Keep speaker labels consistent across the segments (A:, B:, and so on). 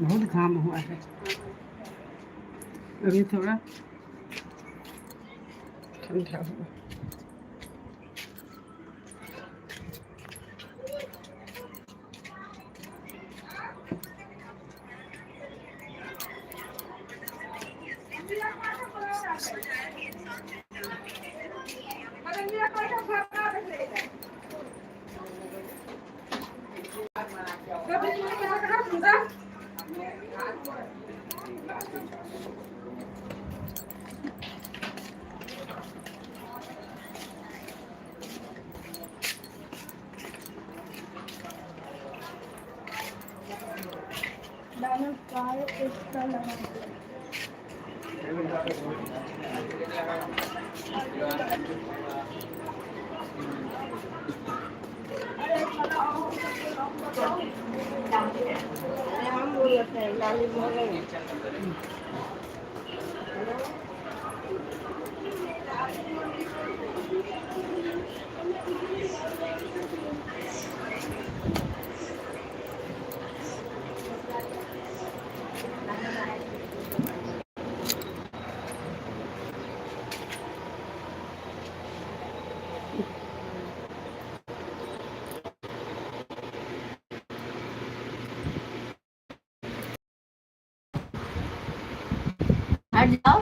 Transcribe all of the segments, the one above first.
A: बहुत घाम हुआ है। अभी थोड़ा ठंडा हुआ।
B: हट जाओ।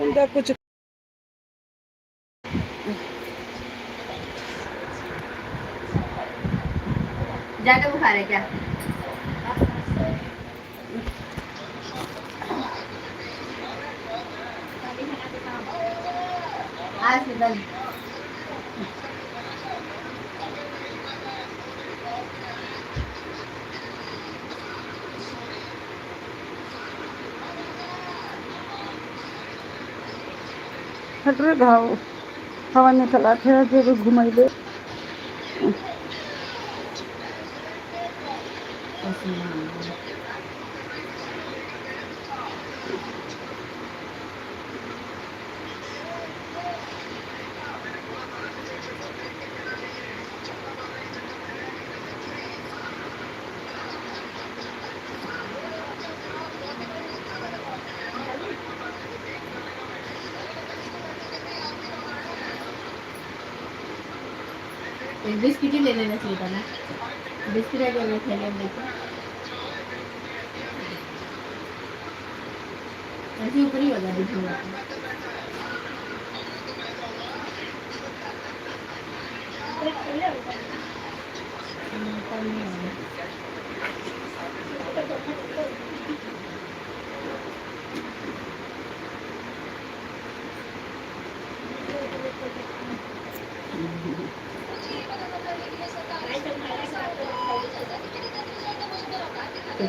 A: उनका कुछ
B: ज्यादा बुखार है क्या? आज निकल।
A: हटरे घाव हवा निकला थे जो घुमाइले।
B: एक बिस्किट ही ले लेना चाहिए था ना। बिस्किट है जो थैले में लेके ऐसे ऊपर ही होगा बिस्किट।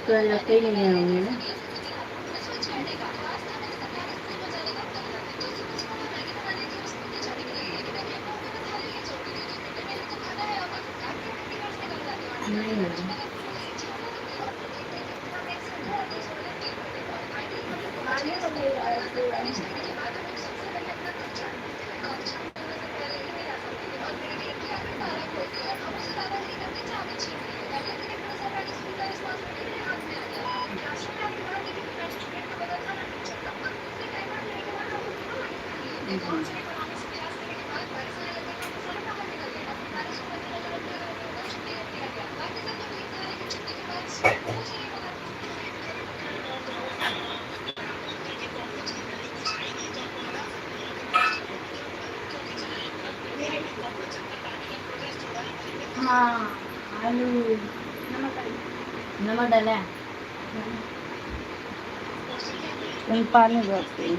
B: तो लगते ही नहीं है होंगे ना। नहीं होगा। हाँ आलू नमक डाला है।
A: पानी भरते हैं।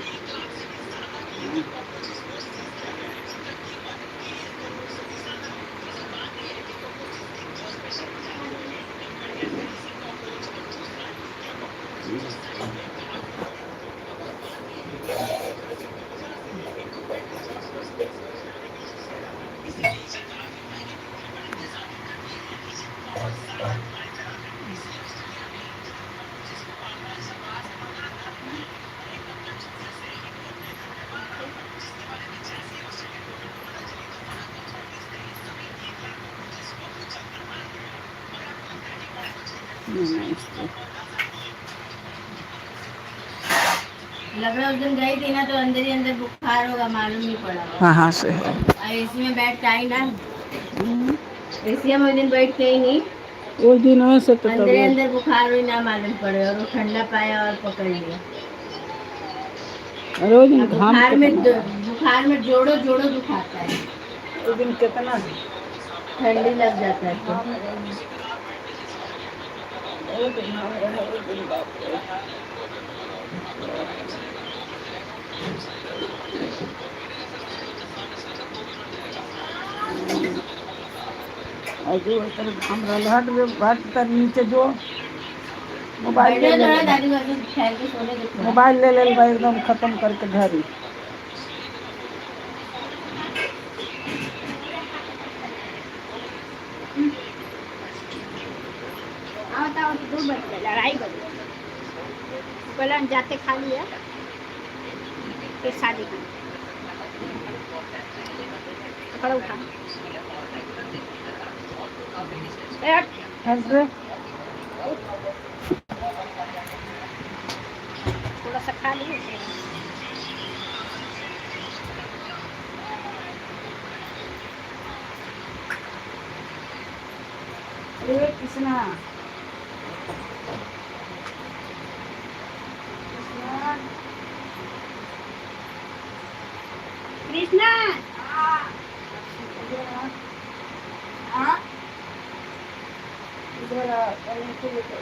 A: नहीं इसको
B: लग रहा उस दिन गई थी ना तो अंदर ही अंदर बुखार होगा, मालूम नहीं पड़ा।
A: कहाँ से है?
B: एसी में बैठ के आई ना,
A: हम्म,
B: एसी में उस दिन बैठ के ही नहीं,
A: उस दिन से तो
B: अंदर ही
A: तबीयत
B: अंदर बुखार हुई ना मालूम पड़े, और वो ठंडा पाया और पकड़ लिया।
A: अरे उस दिन
B: अब
A: घाम कितना रहा।
B: बुखार में जोड़ो जोड़ो दुखाता है,
A: उस दिन कितना
B: ठंडी लग जाता है तो।
A: घाम रहा। बहुत घाम रहा उस दिन, बाप रे। अजू इतना घाम रहा, हट रे, हट तर नीचे जो मोबाइल ले
B: बैठो
A: ले
B: थोड़ा,
A: लेना।
B: दादी बाजू फैल के सोने दो थोड़ा।
A: मोबाइल ले ले भाई, एकदम खत्म करके घर ही।
C: बताओ तो 2 बज गए, लड़ाई बज गई। बोला हम जाते खा लिया फिर शादी की कपड़ा उठा ए, हट,
A: हट रे।
C: थोड़ा सा खा लिए
A: अरे कृष्णा,
C: कृष्णा
A: इधर आ, पानी को लेकर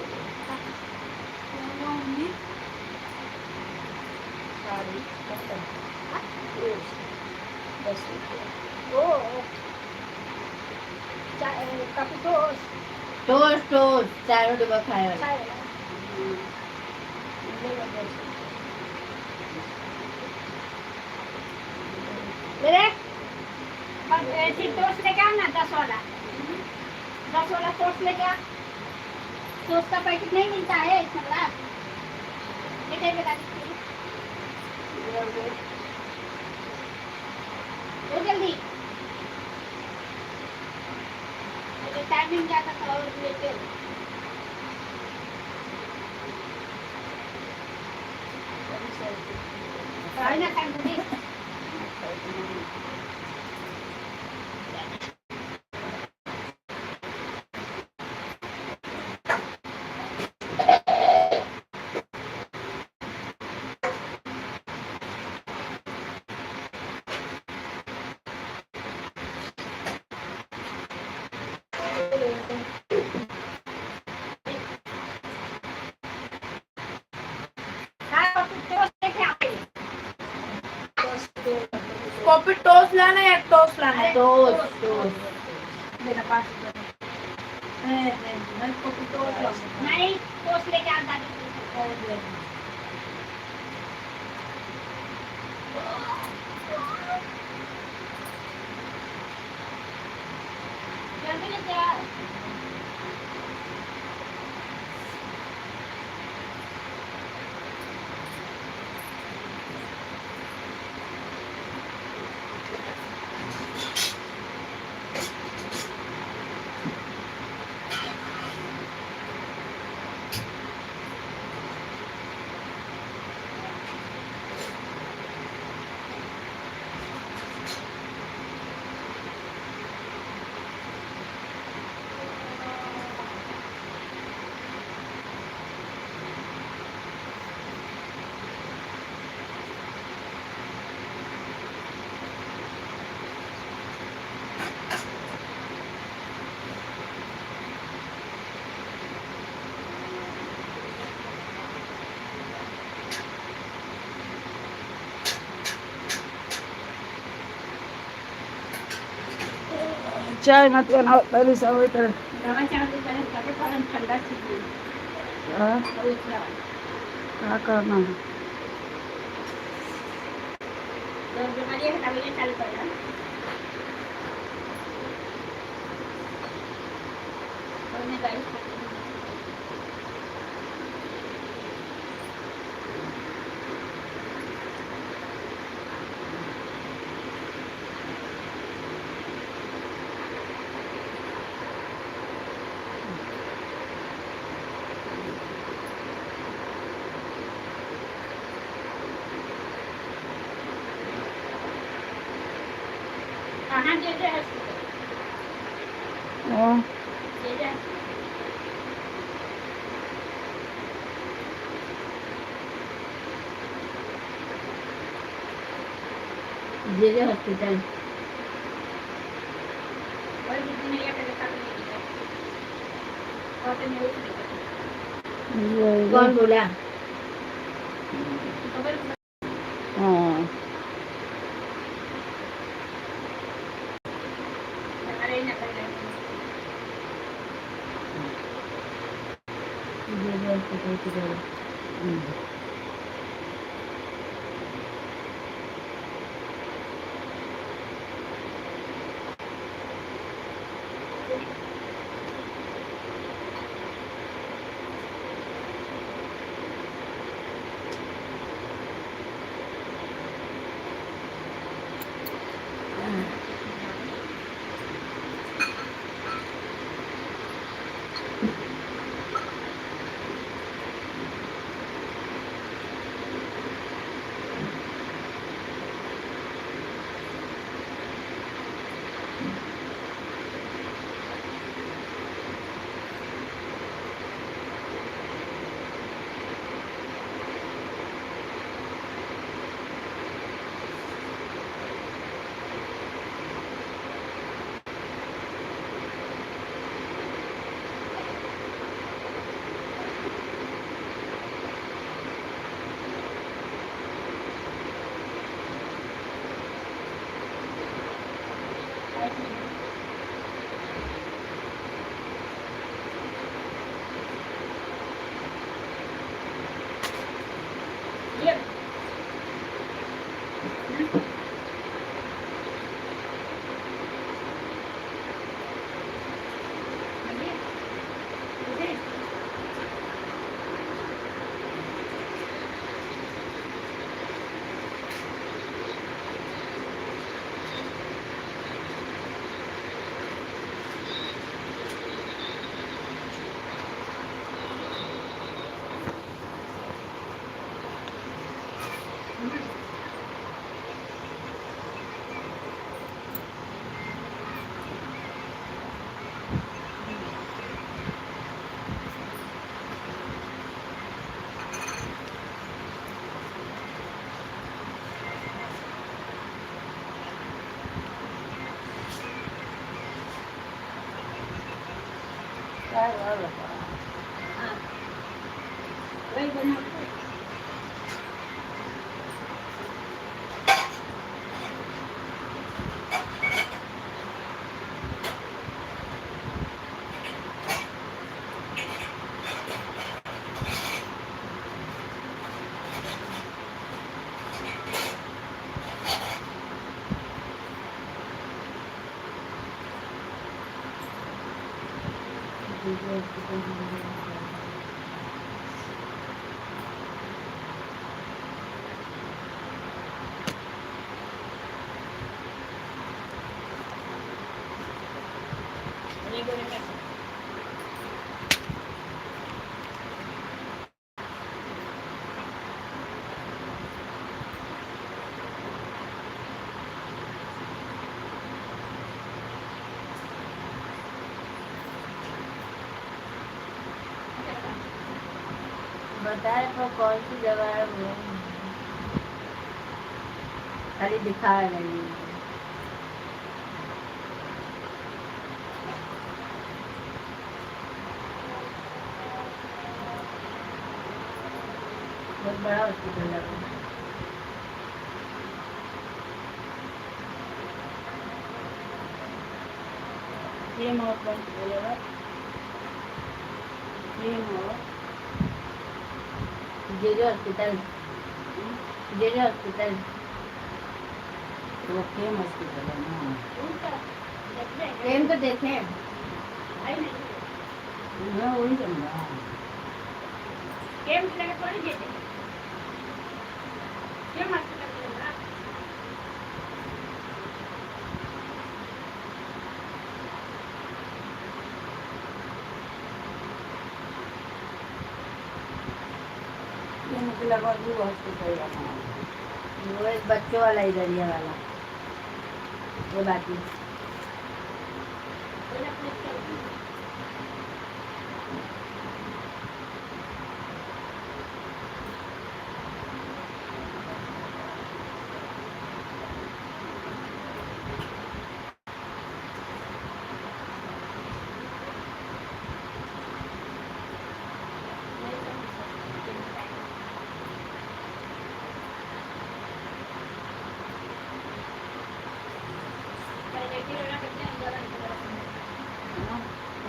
A: साड़ी कपड़ा, ड्रेस, 10 रुपया।
C: ओ काफी
B: टोस्ट टोस्ट चारों डिब्बा खाया वाला।
C: मेरे फिर टोस्ट लेके आओ ना 10 वाला 10 वाला टोस्ट लेके आ। टोस्ट का पैकेट नहीं मिलता है इस वाला, लेके बेटा वो जल्दी टाइमिंग जाता था और लेते ना टाइम नहीं।
B: कॉफी टोस्ट लाना है, टोस्ट लाना है, टोस्ट टोस्ट
C: मेरा पास
B: कॉफी टोस्ट लाना
C: नहीं टोस्ट लेके आ दादी
B: है।
C: जल्दी लेके आ।
A: चाय मत बनाओ पहले से वही तरह।
C: दवा चाहते पहले कभी पालन ठंडा चीज
A: हाँ, क्या करना है?
C: बीमारी है दवाई चालू करना और मैं गाइस हाँ जे हॉस्पिटल
A: हाँ,
C: जे
B: जे हॉस्पिटल
C: और किसी ने ये कर देखा और तो नहीं उठ
A: ये-
B: कौन बोला?
C: खबर
A: हाँ,
C: अरे ना कर
B: जे हॉस्पिटल की तरह।
A: हम्म।
C: ये
A: काय झालं?
C: वही बना ये बना
B: बताए तो कौन सी जगह है वो? खाली दिखा रही है। बहुत बड़ा हॉस्पिटल लग रहा है।
A: ये मौत बन बोलेगा ये मौत
B: जे हॉस्पिटल जे हॉस्पिटल
A: वो फेमस की जगह ना
B: प्रेम तो देखे
C: आई नहीं
A: मैं वही समझा
C: केम लगे थोड़ी जेते केम हॉस्पिटल लगा
A: ये मुझे लगा वो हॉस्पिटल जाना
B: वो एक बच्चों वाला इधर ये वाला ये बाकी
C: पहिला प्लेट केलं.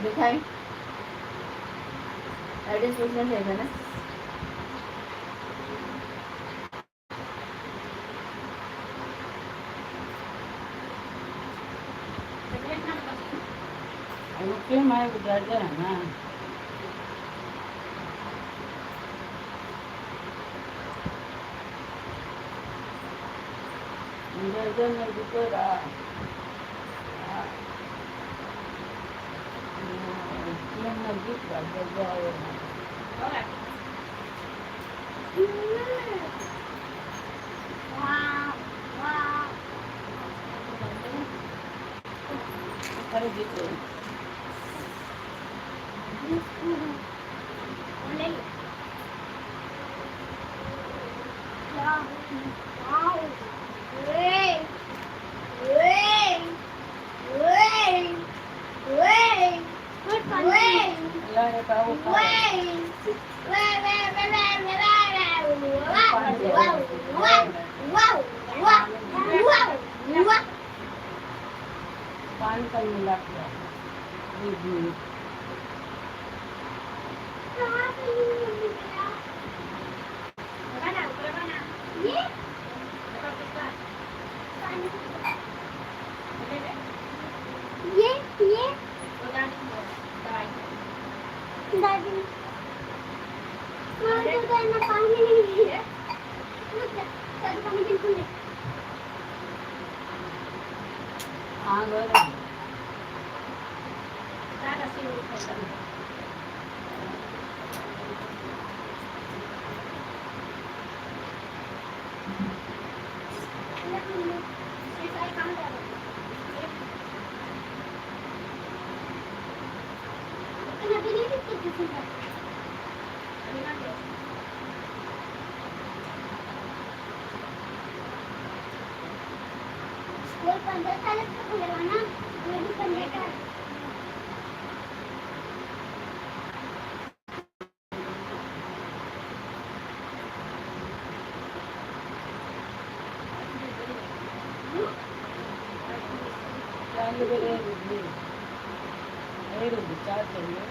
B: दिखाई एड्रेस पूछना चाहिए ना.
A: रुके मैं गुजर है ना. गुजर में रुकेगा. नजदीक जाएगा. अरे जीते पानी का मिला के स्कूल 15 साल से खुलेगा ना, ये भी 15 साल. चार चाहिए.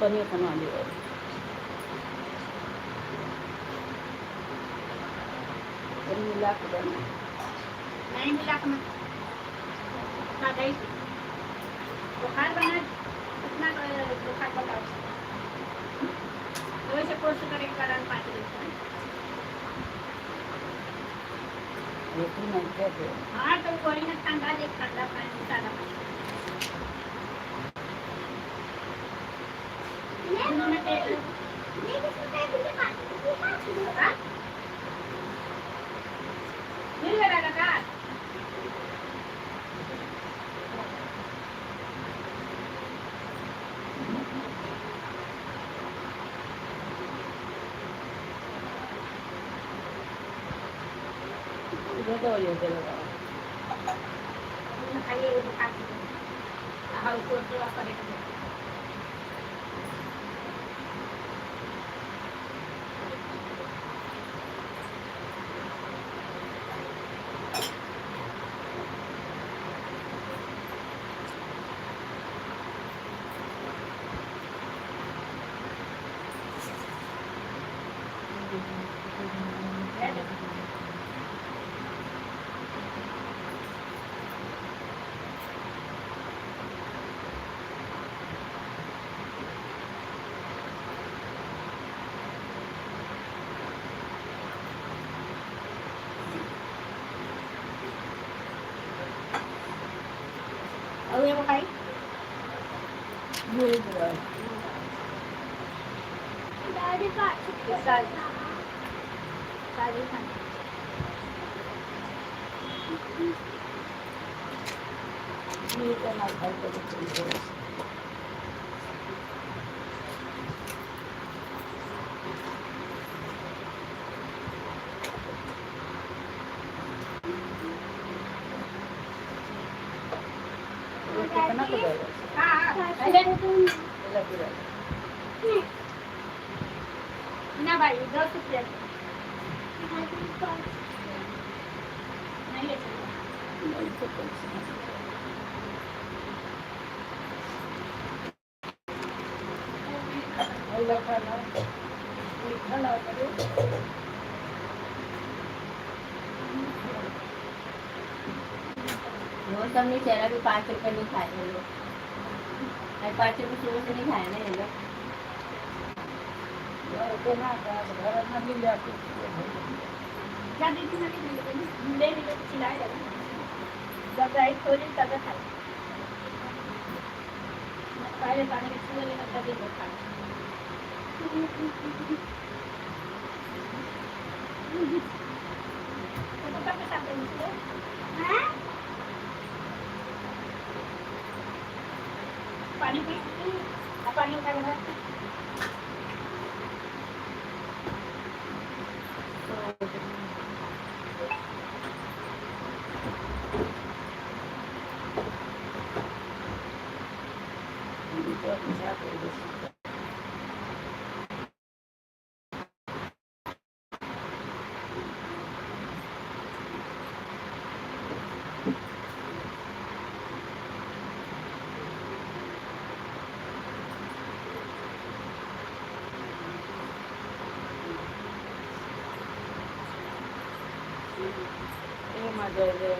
A: पनीर बना लिया. मिला के देना.
C: नहीं मिला के मत ना दही बुखार बना कितना बुखार बताओ. वैसे कोर्स करे कारण पाते हैं.
A: रोटी नहीं दे.
C: हाँ तो कोई ना ठंडा दे, ठंडा पानी सारा पानी.
A: ये दे लगा.
C: खाली वो बुखार हाँ उसको सेवा करे. साडी खाली
A: मी त्यांना खायचं
C: ना बाई 10 रुपये नाही येत.
B: वो सब नहीं चेहरा भी 5 रुपए नहीं खाए ये लोग, 5 रुपए शुरू से नहीं खाए ना ये लोग.
A: घरात गेली आपण
C: ज्या दीदीने ले दिले चिल्लाए लगा जब राइट थोड़ी तब खाए पहले पानी में छू लेना तभी वो खाए. तो कब तक देंगे हैं पानी पी पानी उठा के रख.
A: माझ्या जय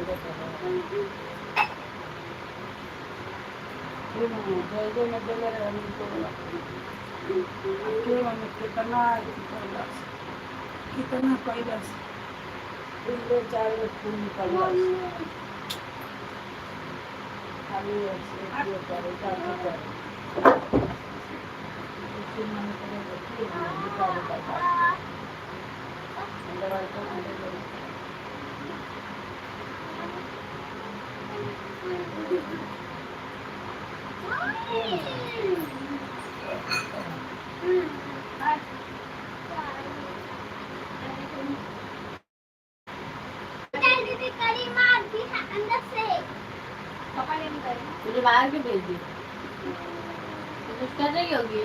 A: कितना कैलास 4 फूल निकल
B: तुझे बाहर क्यों भेज दी? कुछ कर रही होगी.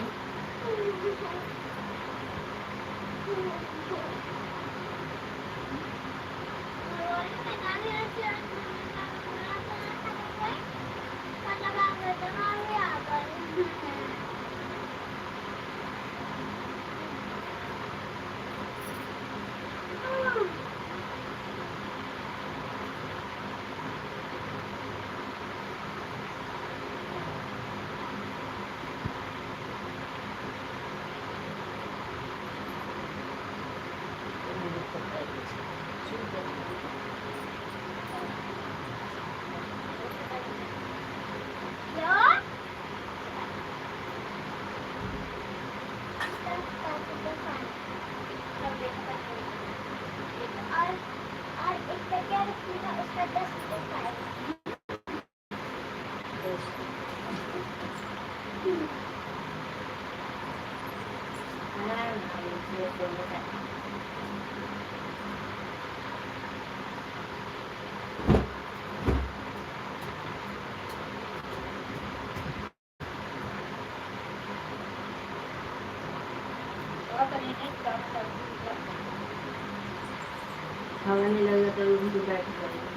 B: हवा नहीं लगा तो रूम में बैठ करेंगे.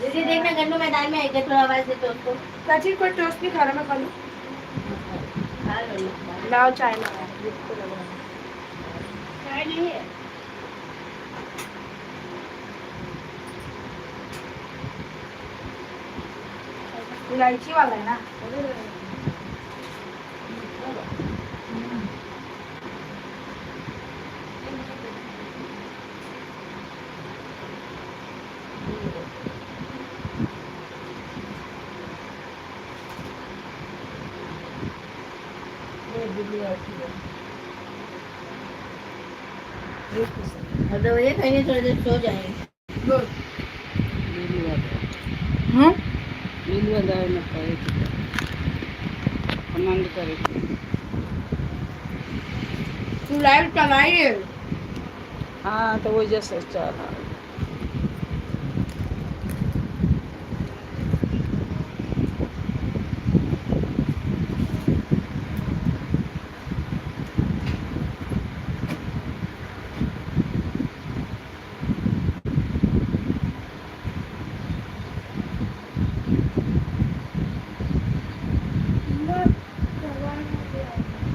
B: दीदी देखना गन्नू मैदान में आएगा, थोड़ा आवाज दे तो उसको।
C: प्राची कोई टोस्ट नहीं खा रहा, मैं खा लूं?
B: खा लो ना।
C: लाओ चाय लाओ, चाय नहीं है। इलायची वाला है ना?
B: मतलब ये कहीं थोड़ी देर सो जाएंगे।
C: हाँ? तू लाइव चलाई है?
A: हाँ तो वो जैसे चला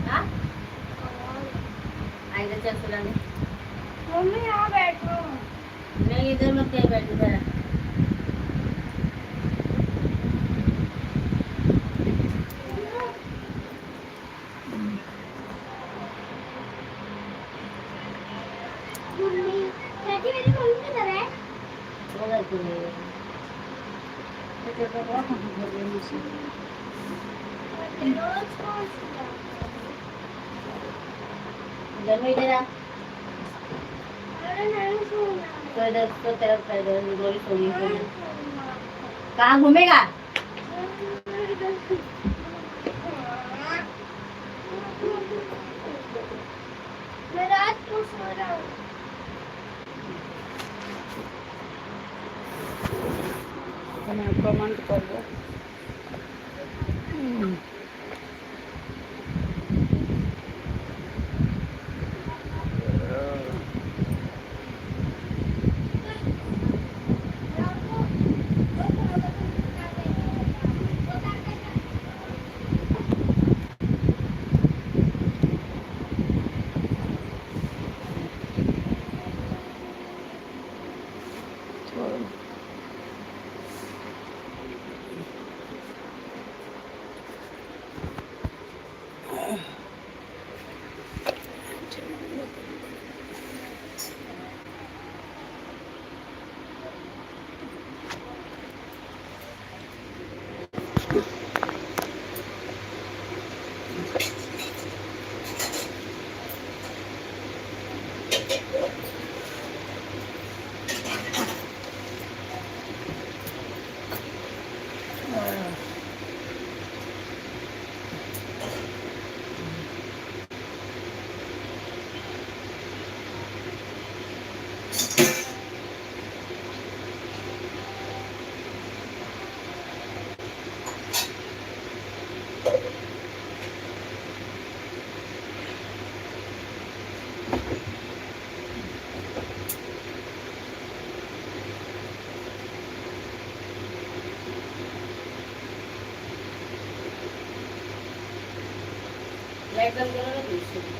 B: हाँ? आएगा चल सुलाने।
C: मम्मी यहाँ बैठो।
B: नहीं इधर मत कहीं बैठ, इधर आ।
C: मम्मी, चाची मेरी मम्मी किधर है?
B: उधर क्यों नहीं है? गन्नू इधर आ।
C: अरे नहीं सोना।
B: तो इधर तो तरफ कर दो, गोली सोनी है। कहाँ घूमेगा?
C: मैं रात को सो रहा हूँ।
A: कमेंट कर दो।
B: लाइट बंद करो ना प्लीज।